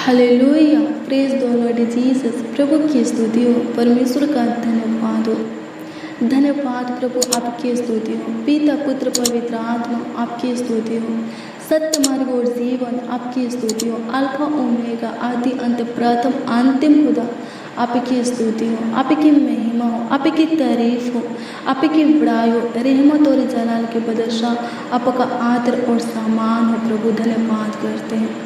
Hallelujah, praise the lord Jesus. प्रभु की स्तुति हो, परमेश्वर का धन्यवाद हो। धन्यवाद प्रभु, आपकी स्तुति हो। पिता पुत्र पवित्र आत्मा, आपकी स्तुति हो। सत्य मार्ग और जीवन, आपकी स्तुति हो। अल्फा ओमेगा, आदि अंत, प्रथम अंतिम खुदा, आपकी स्तुति हो। आपकी महिमा हो, आपकी तारीफ हो, आपकी बड़ाई हो। रहमत और जलाल के बादशाह, आपका आदर और सम्मान हो। प्रभु धन्यवाद करते हैं,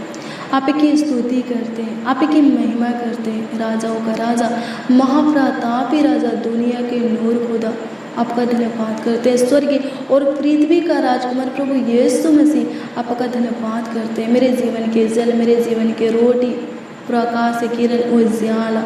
आपकी स्तुति करते हैं, आपकी महिमा करते हैं। राजाओं का राजा, महाप्रतापी राजा, दुनिया के नूर खुदा, आपका धन्यवाद करते हैं। स्वर्ग और पृथ्वी का राजकुमार प्रभु यीशु मसीह, आपका धन्यवाद करते हैं। मेरे जीवन के जल, मेरे जीवन के रोटी, प्रकाश किरण उज्याला,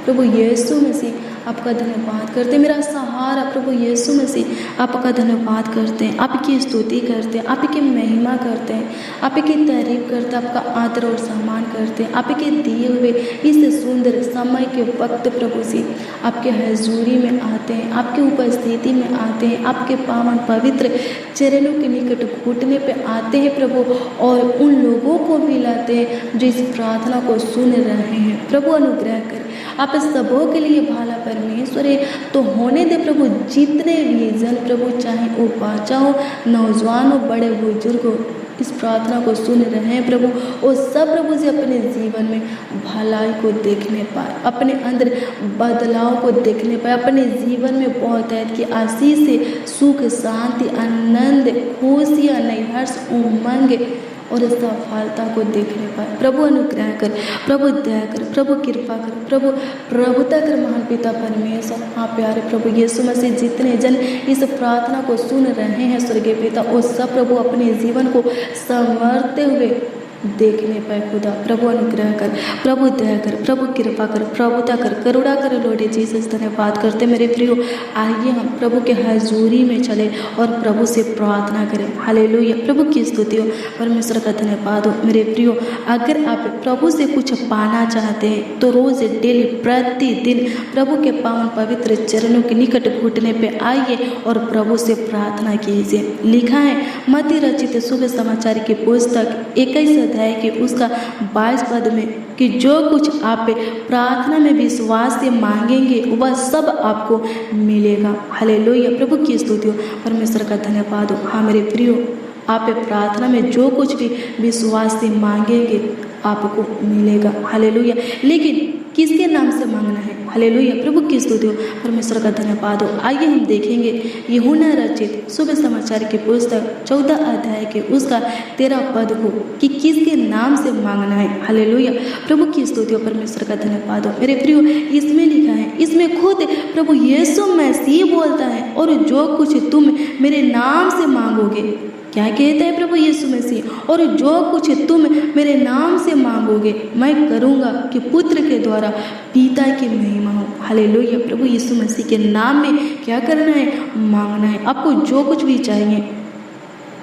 प्रभु यीशु मसीह, आपका धन्यवाद करते हैं। मेरा सहारा प्रभु यीशु मसीह, आपका धन्यवाद करते हैं। आपकी स्तुति करते हैं, आपकी महिमा करते हैं, आपकी तारीफ करते हैं, आपका आदर और सम्मान करते हैं। आपके दिए हुए इस सुंदर समय के वक्त प्रभु जी आपके हजूरी में आते हैं, आपकी उपस्थिति में आते हैं, आपके पावन पवित्र चरणों के निकट घुटने पे आते हैं प्रभु, और उन लोगों को भी लाते हैं जो इस प्रार्थना को सुन रहे हैं। प्रभु अनुग्रह कर, आप सबों के लिए भाला परमेश्वर है, तो होने दे प्रभु। जितने भी जन प्रभु, चाहे वो बच्चा हो, नौजवान हो, बड़े बुजुर्ग हो, इस प्रार्थना को सुन रहे हैं प्रभु, वो सब प्रभु जी अपने जीवन में भलाई को देखने पाए, अपने अंदर बदलाव को देखने पाए, अपने जीवन में बहुत है कि आशीष से सुख, शांति, आनंद, खुशियाँ, नई हर्ष, उमंग और सफलता को देखने पाए। प्रभु अनुग्रह कर, प्रभु दया कर, प्रभु कृपा कर, प्रभु प्रभुता कर। महान पिता परमेश्वर, हाँ प्यारे प्रभु यीशु मसीह, जितने जन इस प्रार्थना को सुन रहे हैं स्वर्गीय पिता, वो सब प्रभु अपने जीवन को संवारते हुए देखने पाए खुदा। प्रभु अनुग्रह कर, प्रभु दया कर, प्रभु कृपा कर, प्रभुता कर, करुणा कर। लॉर्ड जीसस धन्यवाद करते मेरे प्रियो। आइए हम प्रभु के हजूरी में चले और प्रभु से प्रार्थना करें। हालेलुया, प्रभु की स्तुति हो, परमेश्वर का धन्यवाद हो। मेरे प्रियो, अगर आप प्रभु से कुछ पाना चाहते हैं तो रोज डेली प्रतिदिन प्रभु के पावन पवित्र चरणों के निकट घुटने पे आइए और प्रभु से प्रार्थना कीजिए। लिखा है मत्ती रचित शुभ समाचार की पुस्तक 21 अध्याय के उसका 22 पद में कि जो कुछ आप प्रार्थना में विश्वास से मांगेंगे वह सब आपको मिलेगा। हालेलुया, प्रभु की स्तुति हो, परमेश्वर का धन्यवाद हो। हाँ मेरे प्रियो, आप प्रार्थना में जो कुछ भी विश्वास से मांगेंगे आपको मिलेगा। हालेलुया, लेकिन किसके नाम से मांगना है? हालेलुया, प्रभु की स्तुति हो, परमेश्वर का धन्यवाद हो। आइए हम देखेंगे यूहन्ना रचित शुभ समाचार की पुस्तक 14 अध्याय के उसका 13 पद को कि किसके नाम से मांगना है। हालेलुया, प्रभु की स्तुति हो, परमेश्वर का धन्यवाद हो। मेरे प्रियो, इसमें लिखा है, इसमें खुद प्रभु यीशु मसीह बोलता है, और जो कुछ तुम मेरे नाम से मांगोगे, क्या कहता है प्रभु यीशु मसीह, और जो कुछ तुम मेरे नाम से मांगोगे मैं करूँगा कि पुत्र के द्वारा पिता की महिमा हो। हालेलुया, प्रभु यीशु मसीह के नाम में क्या करना है? मांगना है। आपको जो कुछ भी चाहिए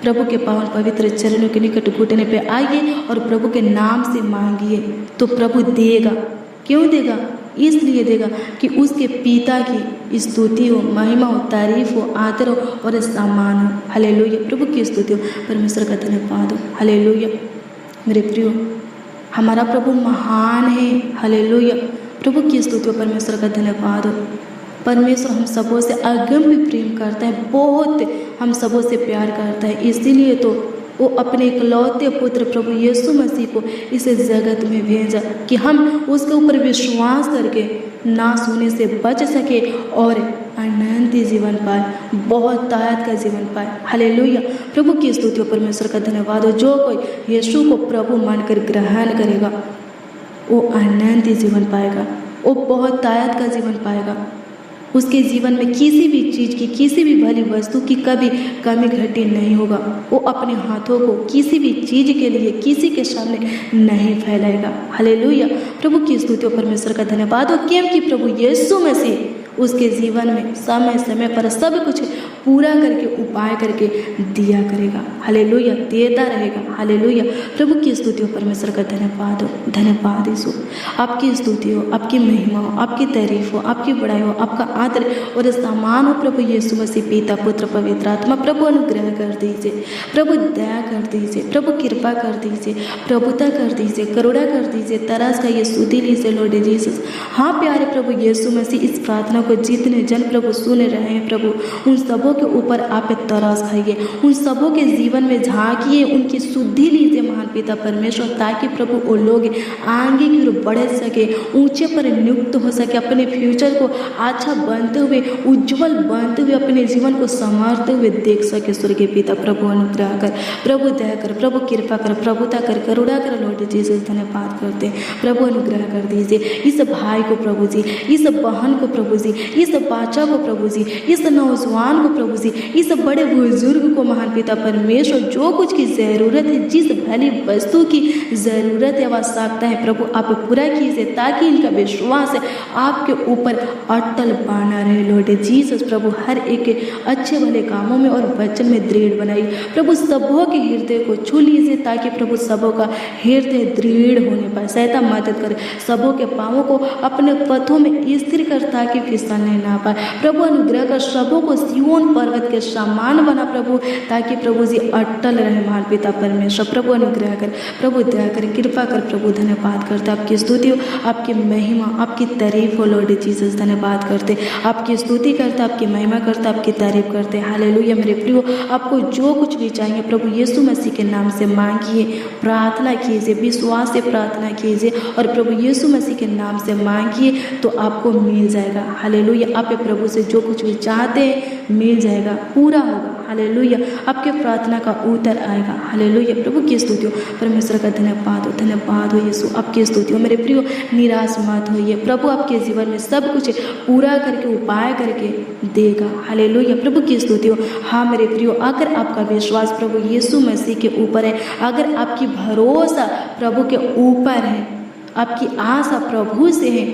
प्रभु के पावन पवित्र चरणों के निकट घुटने पे आइए और प्रभु के नाम से मांगिए तो प्रभु देगा। क्यों देगा? इसलिए देगा कि उसके पिता की स्तुति हो, महिमा हो, तारीफ हो, आदर हो और सम्मान हो। हालेलुया, प्रभु की स्तुति हो, परमेश्वर का धन्यवाद हो। हालेलुया, मेरे प्रियो, हमारा प्रभु महान है। हालेलुया, प्रभु की स्तुति हो, परमेश्वर का धन्यवाद हो। परमेश्वर हम सबों से अगम्य प्रेम करता है, बहुत हम सबों से प्यार करता है। इसीलिए तो वो अपने इकलौते पुत्र प्रभु यीशु मसीह को इस जगत में भेजा कि हम उसके ऊपर विश्वास करके नाश होने से बच सके और अनंत जीवन पाए, बहुत ताकत का जीवन पाए। हालेलुया, प्रभु की स्तुति हो, परमेश्वर का धन्यवाद हो। जो कोई यीशु को प्रभु मानकर ग्रहण करेगा वो अनंत जीवन पाएगा, वो बहुत ताकत का जीवन पाएगा। उसके जीवन में किसी भी चीज़ की, किसी भी भली वस्तु की कभी कमी घटी नहीं होगा। वो अपने हाथों को किसी भी चीज़ के लिए किसी के सामने नहीं फैलाएगा। हालेलुया, प्रभु की स्तुति हो, परमेश्वर का धन्यवाद हो, क्योंकि प्रभु यीशु मसीह उसके जीवन में समय समय पर सब कुछ पूरा करके उपाय करके दिया करेगा। हालेलुया, देता रहेगा। हालेलुया, प्रभु की स्तुति हो, परमेश्वर का धन्यवाद हो, धन्यवाद यीशु। आपकी स्तुति हो, आपकी महिमा हो, आपकी तारीफ हो, आपकी बड़ाई हो, आपका आदर और सम्मान हो प्रभु यीशु मसीह, पिता पुत्र पवित्र आत्मा। प्रभु अनुग्रह कर दीजिए, प्रभु दया कर दीजिए, प्रभु कृपा कर दीजिए, प्रभुता कर दीजिए, करुणा कर दीजिए, तरस का ये स्तुति लीजिए लॉर्ड जीसस। हाँ प्यारे प्रभु यीशु मसीह, इस प्रार्थना को जितने जन प्रभु सुन रहे हैं प्रभु, उन सबों के ऊपर आप तरस खाइए, उन सबों के जीवन में झांकिए, उनकी शुद्धि लीजिए महान पिता परमेश्वर, ताकि प्रभु वो लोग आगे की ओर बढ़ सके, ऊंचे पर नियुक्त हो सके, अपने फ्यूचर को अच्छा बनते हुए, उज्जवल बनते हुए, अपने जीवन को संवारते हुए देख सके। स्वर्गीय पिता प्रभु अनुग्रह कर, प्रभु दया कर, प्रभु कृपा कर, प्रभुता कर, करुणा कर लॉर्ड जीसस। धन्यवाद करते हैं प्रभु, अनुग्रह कर दीजिए इस भाई को प्रभु जी, इस बहन को प्रभु जी, इस बच्चा को प्रभु जी, इस नौजवान को प्रभु जी, इस बड़े बुजुर्ग को महान पिता परमेश्वर, जो कुछ की जरूरत है, जिस भली वस्तु की जरूरत है, आवश्यकता है प्रभु, आप पूरा कीजिए, ताकि इनका विश्वास है आपके ऊपर अटल बना रहे लॉर्ड जीसस। प्रभु हर एक अच्छे भले कामों में और वचन में दृढ़ बनाइए प्रभु, सबों के हृदय को छू लीजिए, ताकि प्रभु सबों का हृदय दृढ़ होने पाए। शैतान मदद करे, सबों के पांवों को अपने पथों में स्थिर कर, ताकि फिसलने ना पाए। प्रभु अनुग्रह कर, सबों को सिय्योन पर्वत के समान बना प्रभु, ताकि प्रभु जी अटल रहे महान पिता परमेश्वर। प्रभु अनुग्रह कर, प्रभु दया कर, कृपा कर प्रभु। धन्यवाद करते, आपकी स्तुति हो, आपकी महिमा, आपकी तारीफ हो लॉर्ड जीसस। धन्यवाद करते, आपकी स्तुति करते, आपकी महिमा करते, आपकी तारीफ करते। हालेलुया मेरे प्रियो, आपको जो कुछ भी चाहिए प्रभु यीशु मसीह के नाम से मांगिए, प्रार्थना कीजिए, विश्वास से प्रार्थना कीजिए और प्रभु यीशु मसीह के नाम से मांगिए तो आपको मिल जाएगा। हालेलुया, आप प्रभु से जो कुछ भी चाहते हैं मिल जाएगा, पूरा होगा। हालेलुया, आपके प्रार्थना का उत्तर आएगा। हालेलुया, प्रभु की स्तुति हो, परमेश्वर का धन्यवाद हो, धन्यवाद हो यीशु, आपकी स्तुति हो। मेरे प्रियो निराश मत होइए, प्रभु आपके जीवन में सब कुछ पूरा करके उपाय करके देगा। हालेलुया, प्रभु की स्तुति हो। हाँ मेरे प्रियो, अगर आपका विश्वास प्रभु यीशु मसीह के ऊपर है, अगर आपकी भरोसा प्रभु के ऊपर है, आपकी आशा प्रभु से है,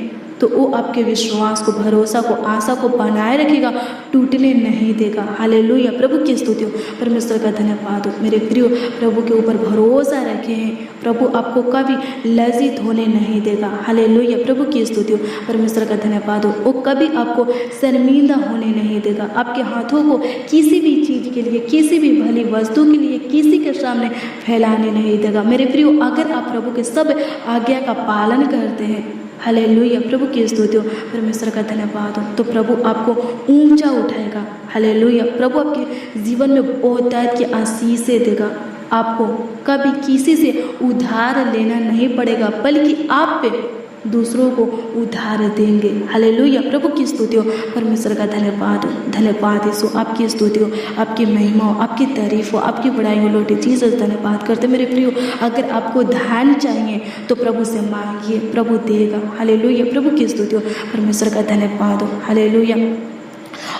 तो वो आपके विश्वास को, भरोसा को, आशा को बनाए रखेगा, टूटने नहीं देगा। हालेलुया, प्रभु की स्तुति हो, परमेश्वर का धन्यवाद हो। मेरे प्रियो प्रभु के ऊपर भरोसा रखे हैं, प्रभु आपको कभी लज्जित होने नहीं देगा। हालेलुया, प्रभु की स्तुति हो, परमेश्वर का धन्यवाद हो। वो कभी आपको शर्मिंदा होने नहीं देगा, आपके हाथों को किसी भी चीज़ के लिए, किसी भी भली वस्तु के लिए किसी के सामने फैलाने नहीं देगा। मेरे प्रियो, अगर आप प्रभु के सब आज्ञा का पालन करते हैं, हालेलुया, प्रभु की स्तुति हो, परमेश्वर का धन्यवाद हो, तो प्रभु आपको ऊंचा उठाएगा। हालेलुया, प्रभु आपके जीवन में बहुतायत की आशीषें देगा। आपको कभी किसी से उधार लेना नहीं पड़ेगा, बल्कि आप पे दूसरों को उधार देंगे। हालेलुया, प्रभु की स्तुति हो, परमेश्वर का धन्यवाद हो, धन्यवाद यीशु, आपकी स्तुति हो, आपकी महिमा हो, आपकी तारीफ हो, आपकी बड़ाई हो लॉर्ड जीसस। धन्यवाद करते मेरे प्रियो, अगर आपको धन चाहिए तो प्रभु से मांगिए, प्रभु देगा। हालेलुया, प्रभु की स्तुति हो, परमेश्वर का धन्यवाद हो। हालेलुया,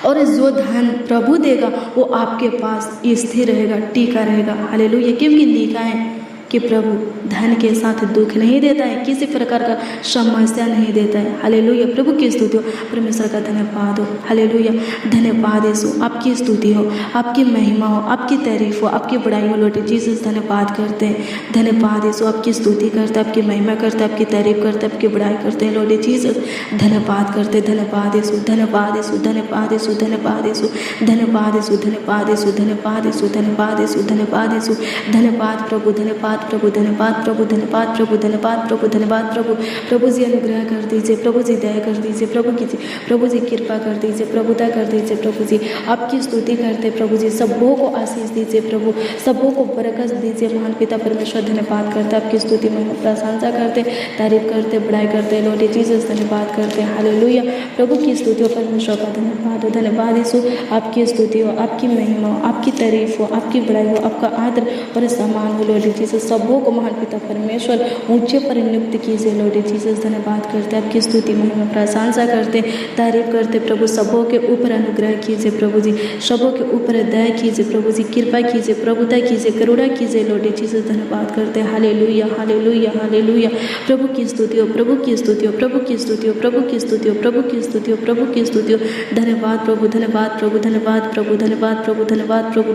और जो धन प्रभु देगा वो आपके पास स्थिर रहेगा, टिका रहेगा। हालेलुया, क्योंकि लिखा है कि प्रभु धन के साथ दुख नहीं देता है, किसी प्रकार का समस्या नहीं देता है। हालेलुया, प्रभु की स्तुति हो, परमेश्वर का धन्यवाद हो। हालेलुया, धन्यवाद यीशु, आपकी स्तुति हो, आपकी महिमा हो, आपकी तारीफ हो, आपकी बड़ाई हो लॉर्ड जीसस। धन्यवाद करते हैं, धन्यवाद यीशु, आपकी स्तुति करते, आपकी महिमा करते, आपकी तारीफ करते, आपकी बड़ाई करते हैं लॉर्ड जीसस। धन्यवाद करते, धन्यवाद यीशु, धन्यवाद यीशु, धन्यवाद यीशु, धन्यवाद यीशु, धन्यवाद यीशु, धन्यवाद यीशु, धन्यवाद यीशु, धन्यवाद यीशु, धन्यवाद यीशु, धन्यवाद प्रभु, धन्यवाद प्रभु, धन्यवाद प्रभु, धन्यवाद प्रभु, धन्यवाद प्रभु, धन्यवाद प्रभु। प्रभु जी अनुग्रह कर दीजिए, प्रभु जी दया कर दीजिए, प्रभु जी कृपा कर दीजिए, प्रभुता कर दीजिए। प्रभु जी आपकी स्तुति करते, प्रभु जी सबों को आशीष दीजिए, प्रभु सबों को बरकत दीजिए। महान पिता परमेश्वर धन्यवाद करते, आपकी स्तुति में प्रशंसा करते, तारीफ करते, बड़ाई करते लॉर्ड जीसस। धन्यवाद करते, हालेलुया, प्रभु की स्तुति हो, परमेश्वर का धन्यवाद हो। धन्यवाद यीशु, आपकी स्तुति हो, आपकी महिमा हो, आपकी तारीफ हो, आपकी बड़ाई हो, आपका आदर और सम्मान हो लॉर्ड जीसस। सबों को महान पिता परमेश्वर ऊंचे पर नियुक्त कीजिए लॉर्ड जीसस। धन्यवाद करते आपकी स्तुति महिमा प्रशंसा करते तारीफ करते प्रभु। सबों के ऊपर अनुग्रह कीजिए प्रभु जी, सबों के ऊपर दया कीजिए प्रभु जी, कृपा कीजिए, प्रभुता कीजिए, करुणा कीजिए लॉर्ड जीसस। धन्यवाद करते हैं। Hallelujah hallelujah hallelujah. प्रभु की स्तुति हो, प्रभु की स्तुति हो, प्रभु की स्तुति हो, प्रभु की स्तुति हो, प्रभु की स्तुति हो, प्रभु की स्तुति हो। धन्यवाद प्रभु, धन्यवाद प्रभु, धन्यवाद प्रभु, धन्यवाद प्रभु, धन्यवाद प्रभु,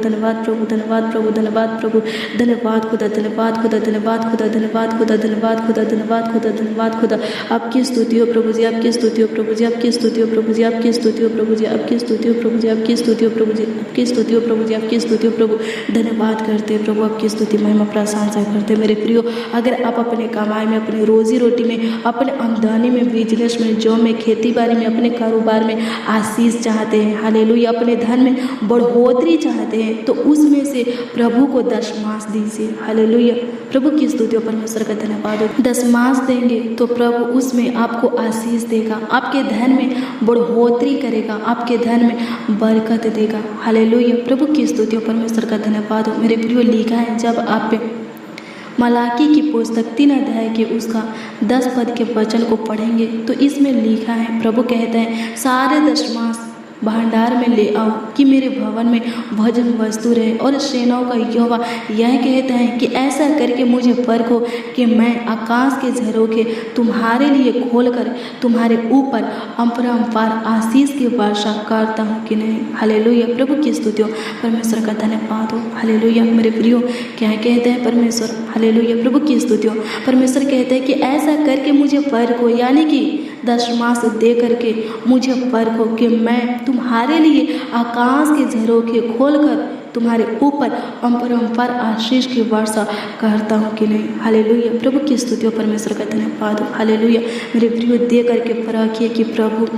धन्यवाद प्रभु, धन्यवाद प्रभु, धन्यवाद प्रभु, धन्यवाद खुदा, धन्यवाद खुदा, धन्यवाद खुदा, धन्यवाद खुदा, धन्यवाद खुदा, धन्यवाद खुदा, धन्यवाद खुदा। आपकी स्तुति हो प्रभु जी, आपकी स्तुति हो प्रभु जी, आपकी स्तुति हो प्रभु जी, आपकी स्तुति हो प्रभु जी, आपकी स्तुति हो प्रभु जी, आपकी स्तुति हो प्रभु जी, आपकी स्तुति हो प्रभु जी, आपकी स्तुति हो प्रभु। धन्यवाद करते हैं प्रभु, आपकी स्तुति महिमा प्रशंसा करते हैं। मेरे प्रियो, अगर आप अपने कमाई में, अपनी रोजी रोटी में, अपने आमदनी में, बिजनेस में, जॉब में, खेती बाड़ी में, अपने कारोबार में आशीष चाहते हैं, हालेलुया, अपने धन में बढ़ोतरी चाहते हैं, तो उसमें से प्रभु को दशमांश दीजिए। हालेलुया, प्रभु की स्तुति हो, परमेश्वर का धन्यवाद हो। दशमांश देंगे तो प्रभु उसमें आपको आशीष देगा, आपके धन में बढ़ोतरी करेगा, आपके धन में बरकत देगा। हालेलुया, प्रभु की स्तुति हो, परमेश्वर का धन्यवाद हो। मेरे प्रियो, लिखा है जब आप मलाकी की पुस्तक 3 अध्याय के उसका 10 पद के वचन को पढ़ेंगे तो इसमें लिखा है, प्रभु कहते हैं सारे दशमांश भंडार में ले आओ कि मेरे भवन में भोजन वस्तु रहे। और सेनाओं का यहोवा यह कहता है कि ऐसा करके मुझे परखो कि मैं आकाश के झरोखे तुम्हारे लिए खोलकर तुम्हारे ऊपर अपरंपार आशीष की वर्षा करता हूँ कि नहीं। हालेलुया, प्रभु की स्तुति हो, परमेश्वर का धन्यवाद हो। हालेलुया, मेरे प्रियो, क्या कहते हैं परमेश्वर, हालेलुया, प्रभु की स्तुति हो। परमेश्वर कहते हैं कि ऐसा करके मुझे परखो, यानी कि दशमांश दे करके मुझे परखो कि मैं तुम्हारे लिए आकाश के झरोखे खोलकर तुम्हारे ऊपर अपरंपार आशीष की वर्षा करता हूँ कि नहीं। हालेलुया, प्रभु की स्तुति हो, परमेश्वर का धन्यवाद हो। हालेलुया, मेरे प्रियो, दे करके परखिए कि प्रभु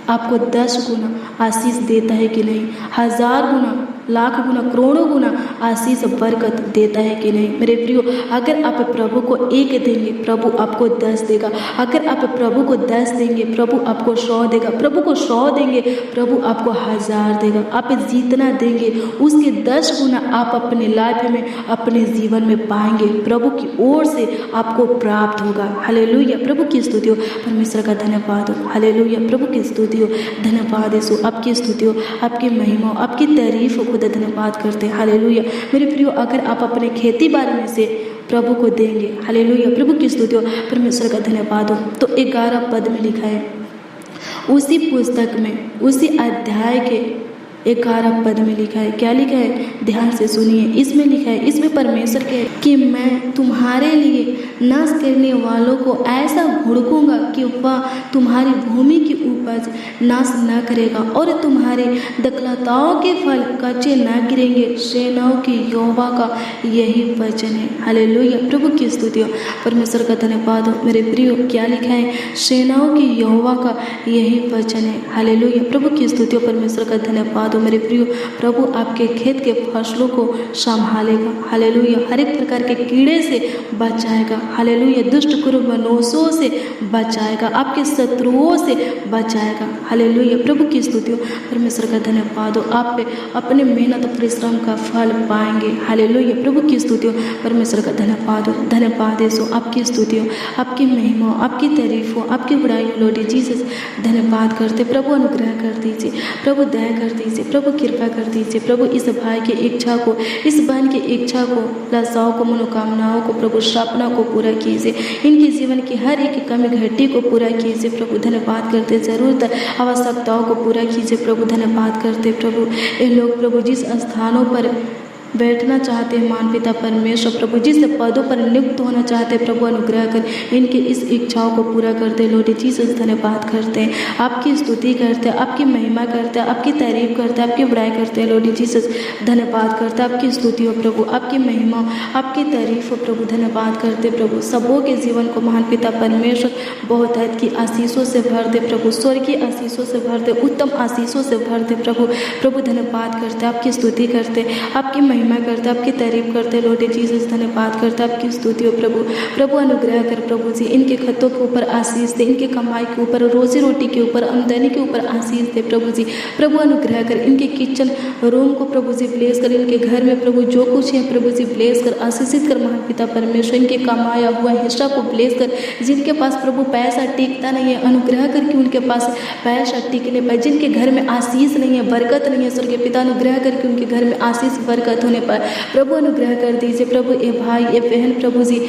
आपको 10 गुना आशीष देता है कि नहीं, 1000 गुना, लाख गुना, करोड़ों गुना आशीष बरकत देता है कि नहीं। मेरे प्रियो, अगर आप प्रभु को 1 देंगे, प्रभु आपको 10 देगा। अगर आप प्रभु को 10 देंगे, प्रभु आपको 100 देगा। प्रभु को 100 देंगे, प्रभु आपको 1000 देगा। आप जितना देंगे उसके 10 गुना आप अपने लाइफ में, अपने जीवन में पाएंगे, प्रभु की ओर से आपको प्राप्त होगा। हालेलुया, प्रभु की स्तुति हो, परमेश्वर का धन्यवाद हो। हालेलुया, प्रभु की स्तुति हो, धन्यवाद यीशु, आपकी स्तुति हो, आपकी महिमा हो, आपकी तारीफ हो, खुदा धन्यवाद करते हैं। हालेलुया, मेरे प्रियो, अगर आप अपने खेती बाड़ी में से प्रभु को देंगे, हालेलुया, प्रभु की स्तुति हो, परमेश्वर का धन्यवाद हो, तो 11 पद में लिखा है, उसी पुस्तक में, उसी अध्याय के 11 पद में लिखा है। क्या लिखा है, ध्यान से सुनिए। इसमें लिखा है, इसमें परमेश्वर कहे कि मैं तुम्हारे लिए नाश करने वालों को ऐसा भुड़कूंगा कि वह तुम्हारी भूमि की उपज नाश न करेगा और तुम्हारे दखलताओं के फल कच्चे न गिरेंगे। सेनाओं के यहोवा का यही वचन है। हालेलुया, प्रभु की स्तुति हो, परमेश्वर का धन्यवाद हो। मेरे प्रियो, क्या लिखा है, सेनाओं के यहोवा का यही वचन है। हालेलुया, प्रभु की स्तुति हो, परमेश्वर का धन्यवाद। तो मेरे प्रियो, प्रभु आपके खेत के फसलों को संभालेगा। हालेलुया, हर एक प्रकार के कीड़े से बचाएगा। हालेलुया, दुष्ट कुर्बानों से बचाएगा, आपके शत्रुओं से बचाएगा। हालेलुया, प्रभु की स्तुति हो, परमेश्वर का धन्यवाद हो। आप अपने मेहनत परिश्रम का फल पाएंगे। हालेलुया, प्रभु की स्तुति हो, परमेश्वर का धन्यवाद हो। धन्यवाद यीशु, आपकी स्तुति हो, आपकी महिमा हो, आपकी तारीफ हो, आपकी बड़ाई हो लॉर्ड जीसस। धन्यवाद करते प्रभु, अनुग्रह कर दीजिए प्रभु, दया कर दीजिए प्रभु, कृपा कर दीजिए प्रभु। इस भाई की इच्छा को, इस बहन की इच्छा को, लालसाओं को, मनोकामनाओं को प्रभु, सपना को पूरा कीजिए। इनके जीवन की हर एक कमी घटी को पूरा कीजिए प्रभु। धन्यवाद करते, जरूरत आवश्यकताओं को पूरा कीजिए प्रभु। धन्यवाद करते प्रभु, ये लोग प्रभु जिस स्थानों पर बैठना चाहते हैं, मान पिता परमेश्वर प्रभु, जिस पदों पर नियुक्त होना चाहते हैं प्रभु, अनुग्रह कर इनकी इस इच्छाओं को पूरा करते लॉर्ड जीसस। धन्यवाद करते हैं, आपकी स्तुति करते हैं, आपकी महिमा करते हैं, आपकी तारीफ करते हैं, आपकी बड़ाई करते हैं लॉर्ड जीसस। धन्यवाद करते हैं, आपकी स्तुति हो प्रभु, आपकी महिमा, आपकी तारीफ हो प्रभु। धन्यवाद करते प्रभु, सबों के जीवन को महान पिता परमेश्वर बहुत हद की आशीषों से भर दे प्रभु, स्वर्गीय आशीषों से भर दे, उत्तम आशीषों से भर दे प्रभु। प्रभु धन्यवाद करते, आपकी स्तुति करते, आपकी महिमा करते, आपकी तारीफ करते लॉर्ड जीसस, धन्यवाद करते, आपकी स्तुति हो प्रभु। प्रभु अनुग्रह कर प्रभु जी, इनके खतों के ऊपर आशीष दे, इनके कमाई के ऊपर, रोजी रोटी के ऊपर, आमदनी के ऊपर आशीष दे प्रभु जी। प्रभु अनुग्रह कर इनके किचन रूम को प्रभु जी ब्लेस कर, इनके घर में प्रभु जो कुछ है प्रभु जी ब्लेस कर, आशीषित कर महान पिता परमेश्वर। इनके कमाया हुआ हिस्सा को ब्लेस कर, जिनके पास प्रभु पैसा टिकता नहीं है अनुग्रह करके उनके पास पैसा टिकने पाए, जिनके घर में आशीष नहीं है, बरकत नहीं है स्वर्गीय पिता अनुग्रह करके उनके घर में आशीष बरकत होने पाए प्रभु अनुग्रह कर दीजिए प्रभु। ए भाई ए बहन प्रभु जी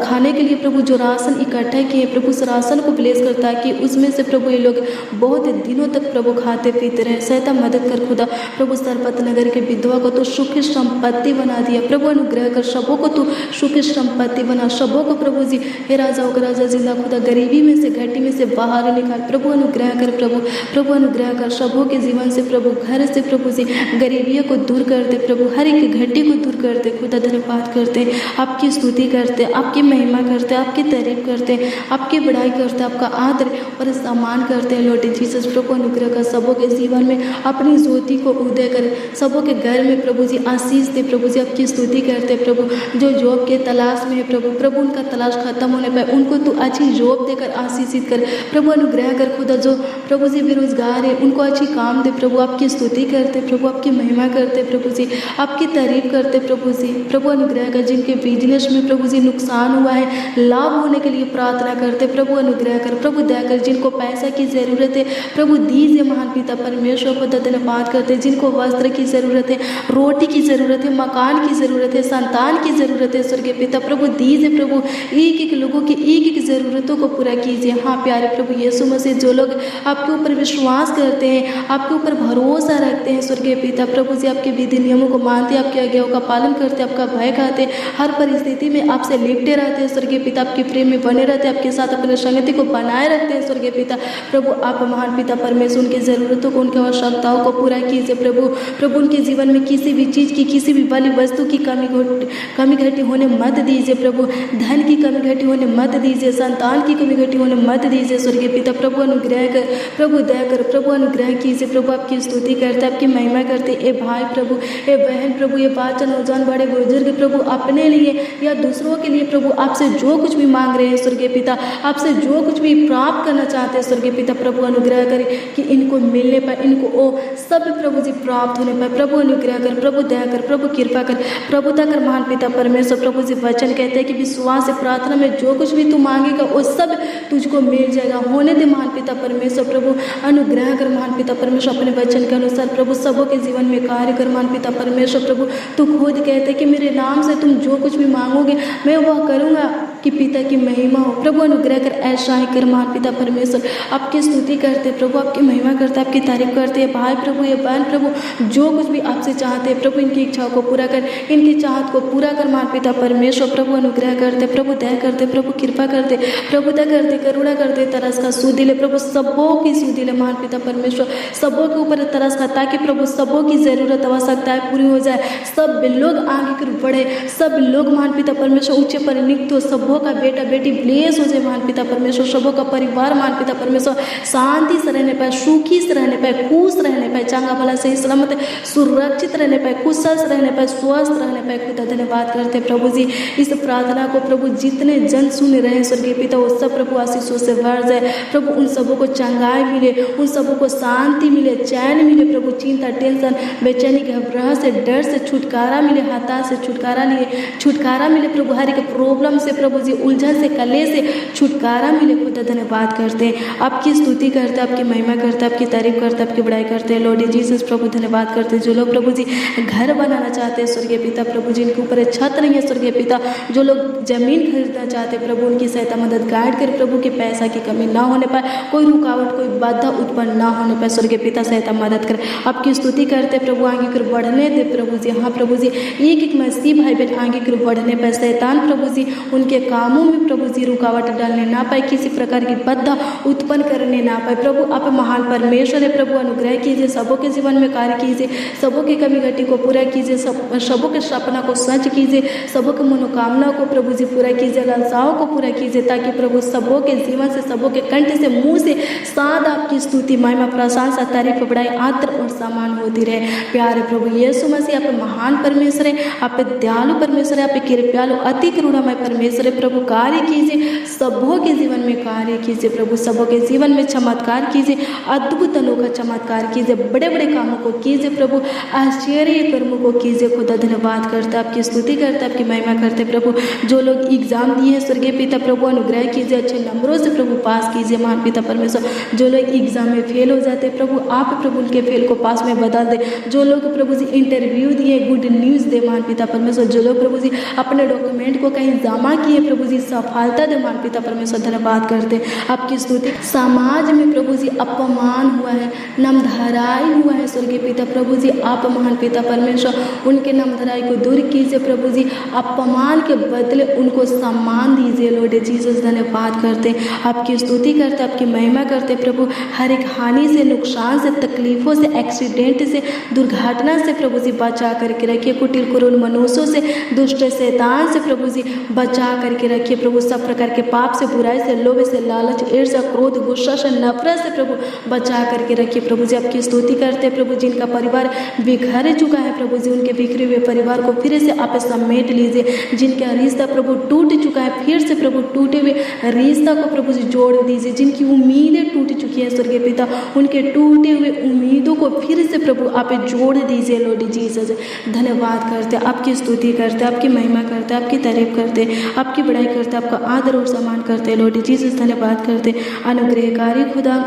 खाने के लिए प्रभु जो राशन इकट्ठा किए प्रभु उस राशन को ब्लेस करता है कि उसमें से प्रभु ये लोग बहुत दिनों तक प्रभु खाते पीते रहे। सहायता मदद कर खुदा प्रभु। सरपत नगर के विधवा को तो सुख संपत्ति बना दिया प्रभु अनुग्रह कर, सबों को तो सुख संपत्ति बना, सबों को प्रभु जी हे राजाओं का राजा जिंदा खुदा गरीबी में से घटी में से बाहर निकाल प्रभु अनुग्रह कर प्रभु। प्रभु अनुग्रह कर सबों के जीवन से प्रभु, घर से प्रभु जी गरीबियों को दूर कर दे प्रभु, हर एक घटी को दूर कर दे खुदा। धन्यवाद करते, आपकी स्तुति करते, आपकी महिमा करते, आपकी तारीफ करते, आपकी बड़ाई करते, आपका आदर और सम्मान करते हैं लॉर्ड जीसस। प्रभु अनुग्रह कर सबों के जीवन में अपनी ज्योति को उदय कर, सबों के घर में प्रभु जी आशीष दे प्रभु जी। आपकी स्तुति करते प्रभु, जो जॉब के तलाश में है प्रभु, प्रभु उनका तलाश खत्म होने पाए, उनको तू अच्छी जॉब देकर आशीषित कर प्रभु अनुग्रह कर खुदा। जो प्रभु जी बेरोजगार है उनको अच्छी काम दे प्रभु। आपकी स्तुति करते प्रभु, आपकी महिमा करते प्रभु जी, आपकी तारीफ करते प्रभु जी। प्रभु अनुग्रह कर जिनके बिजनेस में प्रभु जी नुकसान हुआ है लाभ होने के लिए प्रार्थना करते प्रभु अनुग्रह कर। प्रभु दया कर जिनको पैसा की जरूरत है प्रभु दीजिए महान पिता परमेश्वर को धन्यवाद करते। जिनको वस्त्र की जरूरत है, रोटी की जरूरत है, मकान की जरूरत है, संतान की जरूरत है स्वर्गीय पिता प्रभु दीजिए प्रभु। एक एक लोगों की एक एक जरूरतों को पूरा कीजिए। हाँ प्यारे प्रभु यीशु मसीह, जो लोग आपके ऊपर विश्वास करते हैं, आपके ऊपर भरोसा रखते हैं स्वर्गीय पिता प्रभु जी, आपके विधि नियमों को मानते, आपकी आज्ञाओं का पालन करते, आपका भय खाते, हर परिस्थिति में आपसे लिपटे रहते हैं स्वर्गीय पिता, आपके प्रेम में बने रहते हैं, आपके साथ अपने संगति को बनाए रखते हैं स्वर्गीय पिता प्रभु। आप महान पिता परमेश्वर उनकी जरूरतों को, उनकी आवश्यकताओं को पूरा कीजिए प्रभु। प्रभु उनके जीवन में किसी भी चीज़ की, किसी भी वाली वस्तु की कमी घटी होने मत दीजिए प्रभु। धन की कमी घटी होने मत दीजिए, संतान की कमी घटी होने मत दीजिए स्वर्गीय पिता प्रभु अनुग्रह कर प्रभु दया कर प्रभु अनुग्रह कीजिए प्रभु। आपकी स्तुति करते, आपकी महिमा करते। ए भाई प्रभु, ए बहन प्रभु, ये बाचा नौजवान बड़े बुजुर्ग प्रभु अपने लिए या दूसरों के लिए प्रभु आपसे जो कुछ भी मांग रहे हैं स्वर्गीय पिता, आपसे जो कुछ भी प्राप्त करना चाहते हैं स्वर्गीय पिता प्रभु अनुग्रह करें कि इनको मिलने पाए, इनको ओ सब प्रभु जी प्राप्त होने पाए प्रभु अनुग्रह कर प्रभु दया कर प्रभु कृपा कर प्रभु कर महान पिता परमेश्वर। प्रभु जी वचन कहते हैं कि विश्वास से प्रार्थना में जो कुछ भी तू मांगेगा वो सब तुझको मिल जाएगा। होने दे महान पिता परमेश्वर प्रभु अनुग्रह कर महान पिता परमेश्वर। अपने वचन के अनुसार प्रभु सबों के जीवन में कार्य कर महान पिता परमेश्वर प्रभु। तू खुद कहते कि मेरे नाम से तुम जो कुछ भी मांगोगे मैं वह करूँगा कि पिता की महिमा हो। प्रभु अनुग्रह कर ऐसा ही कर महान पिता परमेश्वर। आपकी स्तुति करते प्रभु, आपकी महिमा करते, आपकी तारीफ करते हैं भाई प्रभु, ये बहन प्रभु जो कुछ भी आपसे चाहते हैं प्रभु इनकी इच्छाओं को पूरा कर, इनकी चाहत को पूरा कर महान पिता परमेश्वर। प्रभु अनुग्रह करते प्रभु दया करते प्रभु कृपा करते प्रभु दया करते करुणा करते, तरस का सुधि ले प्रभु, सबों की सुधि ले महान पिता परमेश्वर। सबों के ऊपर तरस का, ताकि प्रभु सबों की जरूरत आवश्यकताएं पूरी हो जाए, सब लोग आगे कर बढ़े, सब लोग महान पिता परमेश्वर ऊंचे पर नियुक्त हो, सबों का बेटा बेटी ब्लेस हो जाए महान पिता परमेश्वर। सबों का परिवार महान पिता परमेश्वर शांति से रहने पाए, सुखी से रहने पाए, खुश रहने पाए, चंगा भला सही सलामत सुरक्षित रहने पाए, कुशल से रहने पाए, स्वस्थ रहने पाए। खुदा धन्यवाद करते प्रभु जी। इस प्रार्थना को प्रभु जितने जन सुन रहे हैं स्वर्गीय पिता वो सब प्रभु आशीषों से भर जाए प्रभु। उन सबों को चंगाई मिले, उन सबों को शांति मिले, चैन मिले प्रभु। चिंता टेंशन बेचैनी घबराहट से डर से छुटकारा मिले, हताश से छुटकारा मिले प्रभु। हर एक प्रॉब्लम से प्रभु जी, उलझन से कले से छुटकारा मिले। खुदा धन्यवाद करते हैं, आपकी स्तुति करते, आपकी महिमा करते, आपकी तारीफ करते, आपकी बड़ाई करते हैं लॉर्ड जीसस प्रभु। धन्यवाद करते जो लोग प्रभु जी घर बनाना चाहते हैं स्वर्गीय पिता प्रभु, जिनके ऊपर छत नहीं है स्वर्गीय पिता, जो लोग जमीन खरीदना चाहते हैं प्रभु उनकी सहायता मदद गाइड कर प्रभु कि पैसा की कमी ना होने पाए, कोई रुकावट कोई बाधा उत्पन्न ना होने पाए स्वर्गीय पिता सहायता मदद कर। आपकी स्तुति करते प्रभु, आगे कर बढ़ने दे प्रभु जी। हाँ प्रभु जी, एक एक मसीह भाई बहन आगे कर बढ़ने पाए, शैतान प्रभु जी उनके कामों में प्रभु जी रुकावट डालने ना पाए, किसी प्रकार की बाधा उत्पन्न करने ना पाए। प्रभु आप महान परमेश्वर है प्रभु, अनुग्रह कीजिए, सबों के जीवन में कार्य कीजिए, सबों की कमी घटी को पूरा कीजिए, सबों के सपना को सच कीजिए, सबों के मनोकामना को प्रभु जी पूरा कीजिए, लालसाओं को पूरा कीजिए, ताकि प्रभु सबों के जीवन से, सबों के कंठ से, मुंह से साद आपकी स्तुति, महिमा, प्रशंसा, तारीफ, बड़ाई, आदर और सम्मान होती रहे। प्यारे प्रभु यीशु मसीह, आप महान परमेश्वर है, आप दयालु परमेश्वर है, आप कृपालु अति करुणामय परमेश्वर है। प्रभु कार्य कीजिए, सबों के जीवन में कार्य कीजिए प्रभु, सबों के जीवन में चमत्कार कीजिए, अद्भुत अनोखा चमत्कार कीजिए, बड़े बड़े कामों को कीजिए प्रभु, आश्चर्य कर्मों को कीजिए। खुदा धन्यवाद करते, आपकी स्तुति करते, आपकी महिमा करते प्रभु। जो लोग एग्जाम दिए हैं स्वर्गीय पिता प्रभु, अनुग्रह कीजिए, अच्छे नंबरों से प्रभु पास कीजिए महान पिता परमेश्वर। जो लोग एग्जाम में फेल हो जाते प्रभु, आप प्रभु उनके फेल को पास में बदल दे। जो लोग प्रभु जी इंटरव्यू दिए, गुड न्यूज़ दे महान पिता परमेश्वर। जो लोग प्रभु जी अपने डॉक्यूमेंट को कहीं जमा किए प्रभु जी, सफलता दे महान पिता परमेश्वर। धन्यवाद करते, आपकी स्तुति। समाज में प्रभु जी अपमान हुआ है, नामधराई हुआ है स्वर्गीय पिता प्रभु जी, आप महान पिता परमेश्वर उनके नामधराई को दूर कीजिए प्रभु जी, अपमान के बदले उनको सम्मान दीजिए लॉर्ड जीसस। धन्यवाद करते, आपकी स्तुति करते, आपकी महिमा करते प्रभु। हर एक हानि से, नुकसान से, तकलीफों से, एक्सीडेंट से, दुर्घटना से प्रभु जी बचा करके रखिए। कुटिल क्रूर मनुष्यों से, दुष्ट शैतान से प्रभु जी बचा करके रखिए प्रभु। सब प्रकार के पाप से, बुराई से, लोभ से, लालच, ईर्ष्या, क्रोध, गुस्सा से, नफरत से प्रभु बचा करके रखिए प्रभु जी। आपकी स्तुति करते प्रभु, जिनका परिवार बिखर चुका है प्रभु जी, उनके बिखरे हुए परिवार को फिर से आप समेट लीजिए। जिनका रिश्ता प्रभु टूट चुका है, फिर से प्रभु टूटे हुए रिश्ता को प्रभु जी जोड़ दीजिए। जिनकी उम्मीदें टूट चुकी है स्वर्गीय पिता, उनके टूटे हुए उम्मीदों को फिर से प्रभु आप जोड़ दीजिए लॉर्ड जीसस। धन्यवाद करते, आपकी स्तुति करते, आपकी महिमा करते, आपकी तारीफ करते, आपकी बड़ाई करते, आपका आदर और सम्मान करते लॉर्ड जीसस। धन्यवाद करते, अनुग्रहकारी खुदा,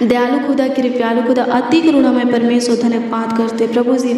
दयालु खुदा, कृपालु खुदा, अति करुणामय परमेश्वर। धन्यवाद करते प्रभु जी,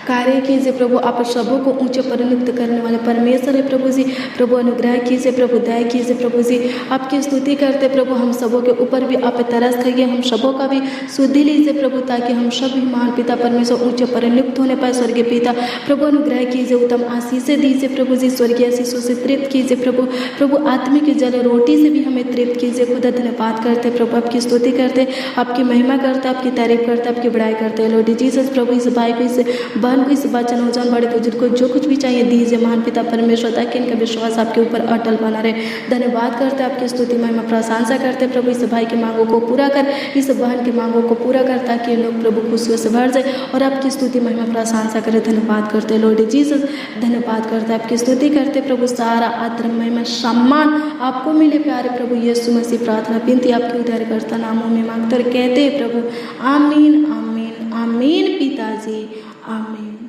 कार्य कीजिए प्रभु, आप सबों को ऊंचे पर नियुक्त करने वाले परमेश्वर है प्रभु जी। प्रभु अनुग्रह कीजिए प्रभु, दया कीजिए प्रभु जी, आपकी स्तुति करते प्रभु। हम सबों के ऊपर भी आप तरस खाइए, हम सबों का भी शुद्धि लीजिए प्रभु, ताकि हम सब भी महान पिता परमेश्वर ऊंचे पर नियुक्त होने पाए स्वर्गीय पिता। प्रभु अनुग्रह कीजिए, उत्तम आशीषें दीजिए प्रभु जी, स्वर्गीय आशीषों से तृप्त कीजिए प्रभु। प्रभु आत्मिक जल रोटी से भी हमें तृप्त कीजिए खुदा। धन्यवाद करते प्रभु, आपकी स्तुति करते, आपकी महिमा करते, आपकी तारीफ करते, आपकी बड़ाई करते लॉर्ड जीसस। प्रभु इस भाई को, इस बहन को, इस बच्चन नौजवान बड़े बुजुर्ग को जो कुछ भी चाहिए दीजिए महान पिता परमेश्वर, ताकि इनका विश्वास आपके ऊपर अटल बना रहे। धन्यवाद करते, आपकी स्तुति महिमा प्रशंसा करते प्रभु। इस भाई की मांगों को पूरा कर, इस बहन की मांगों को पूरा कर, ताकि लोग प्रभु खुशियों से भर जाए और आपकी स्तुति महिमा प्रशंसा करे। धन्यवाद करते लॉर्ड जीसस। धन्यवाद करते, आपकी स्तुति करते प्रभु। सारा आदर महिमा सम्मान आपको मिले प्यारे प्रभु यीशु मसीह। प्रार्थना विनती आपके उद्धारकर्ता नामों में मांगते और कहते हैं प्रभु, आमीन आमीन आमीन पिताजी, आमीन।